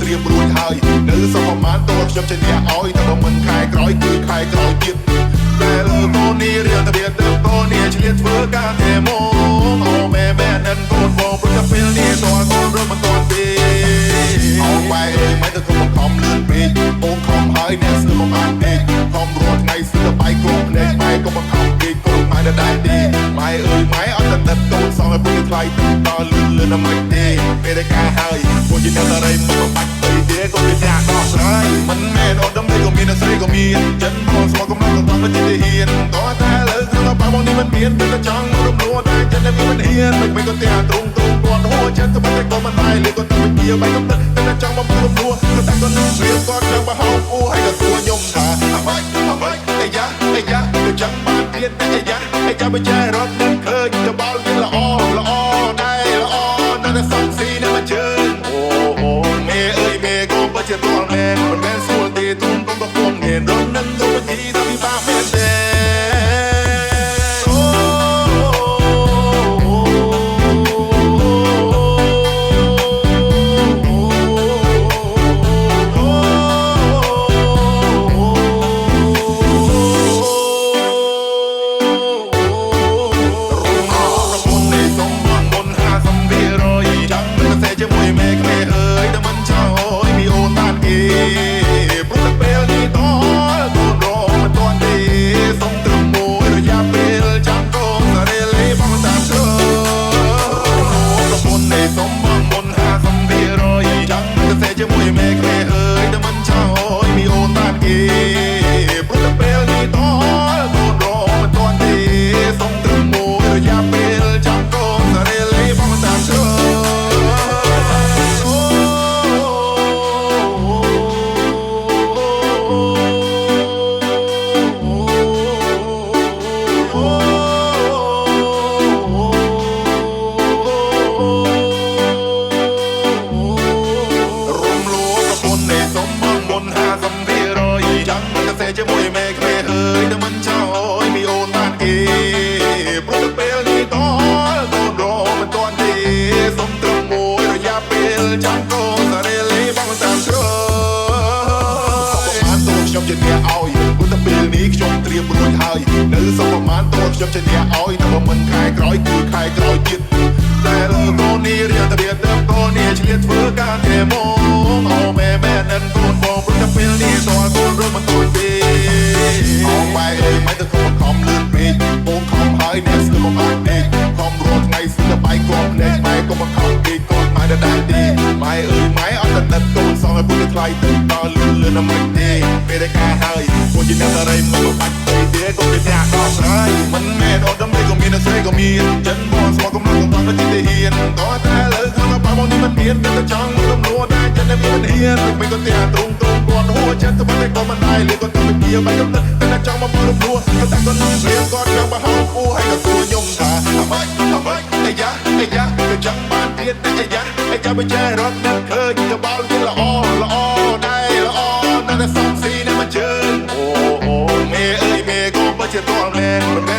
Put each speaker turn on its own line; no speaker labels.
รียมរួចហើយនៅសពប្រមាណតើខ្ញុំជាអ្នកឲ្យតែបើមិនខែក្រោយគឺខែក្រោយទៀតតែលើកូននេះរៀនទៅទៀតទៅកូននេះឆ្លៀតធ្វើការតែមកអូម៉ែនិនកូនបងព្រោះតែពេលនេះតើកូនរត់មិនទាន់ទេអូម៉ែអើយម៉ែទៅកុំខំលឿនពេកអូនខំហើយអ្នកស្ទើរមិនបានពេកខំរត់ថ្ងៃស្ទើរបាយគ្រប់ភ្នែកម៉ែកុំខំពេកកូនម៉ែដែរទេម៉ែអើយម៉ែអត់តែទឹកកូនសងឲ្យពុកថ្លៃទឹកតលឿនដល់មិនទេពេលដែលការហើយពួកជាអ្នកតារីមិនបាច់ទៅទេកូនជាអ្នកដោះស្រាយមិនមែនអត់ដឹងទេក៏មានស្រីក៏មានចិនបងស្មោះកំឡុងក៏មិនទៅហ៊ានតោះតែលើក្នុងបាបងនេះមិនមានតែចង់រំលោះតែចិននេះមិនហ៊ានមិនក៏តែទ្រង់គាត់ហួចចិត្តទៅតែក៏មិនដែរលេក៏ទៅជាបែកកំណត់តែចង់មករំលោះតែក៏នឹងព្រៀបគាត់ចង់បោះអ៊ូឲ្យក៏សួរខ្ញុំថាអ្វីអាយ៉ាទៅចង់បានទៀតអាយ៉ាបើចែរត់នឹងឃើញទៅបោលវាល្អដែរល្អតែសំស៊ីនេះមកជើងអូមេអើយមេក៏បើជារាល់មែនមិនមែនស្រួលទេទុំកុំក៏ពុំងៀនរំនឹងទៅវិធីទៅពិបាកមែនទេជាមួយមេក្មេអើយតែមិនចោលមីអូនបានគេព្រោះតែពេលនេះតកូនរមិនទាន់ទេសុំត្រឹមមួយរយៈពេលចាំកូនសារេលេបងតាមជ្រើបានតួខ្ញុំជាអ្នកឲ្យព្រោះតែពេលនេះខ្ញុំត្រៀមរួចហើយនៅសុំប្រមាណតួខ្ញុំជាអ្នកឲ្យតែបើមិនខែក្រោយគឺខែក្រោយទៀតតែលើកូននេះរៀនទៅទៀតទៅកូននេះឆ្លៀតធ្វើការតែមកអូម៉ែនិនកូនបងព្រោះតែពេលនេះតកូនរត់មិនទាន់ទេអូម៉ែអើយម៉ែទៅកុំខំលឿនពេកអូនខំហើយអ្នកស្ទើរមិនបានពេកខំរត់ថ្ងៃស្ទើរបាយគ្រប់ភ្នែកម៉ែកុំខំពេកកូនម៉ែដែរទេម៉ែអើយម៉ែអត់តែទឹកកូនសងឲ្យពុកថ្លៃទឹកតលឿនដល់មិនទេពេលដែលការហើយពួកជាអ្នកតារីមិនបាច់ទៅទេកុំជាអ្នកដោះស្រាយមិនមែនអត់ដឹងទេក៏មានស្រីក៏មានចិនបងស្មោះកំឡុងក៏មិនទៅហ៊ានតោះតែលើក្នុងបាបងនេះមិនមានតែចង់រំលោះតែចិននេះមិនហ៊ានមិនក៏តែទ្រង់គាត់ហួចចិត្តទៅតែក៏មិនដែរលេក៏ទៅជាបែកកំណត់តែចង់មករំលោះតែក៏នឹងព្រៀបគាត់ចង់បោះអ៊ូឲ្យក៏សួរខ្ញុំថាអ្វីអាយ៉ាទៅចង់បានទៀតអាយ៉ាបើចែរត់នឹងឃើញទៅបោលវាល្អដែរល្អតែសំស៊ីនេះមកជើងអូមេអើយមេក៏បើជារាល់មែនមិន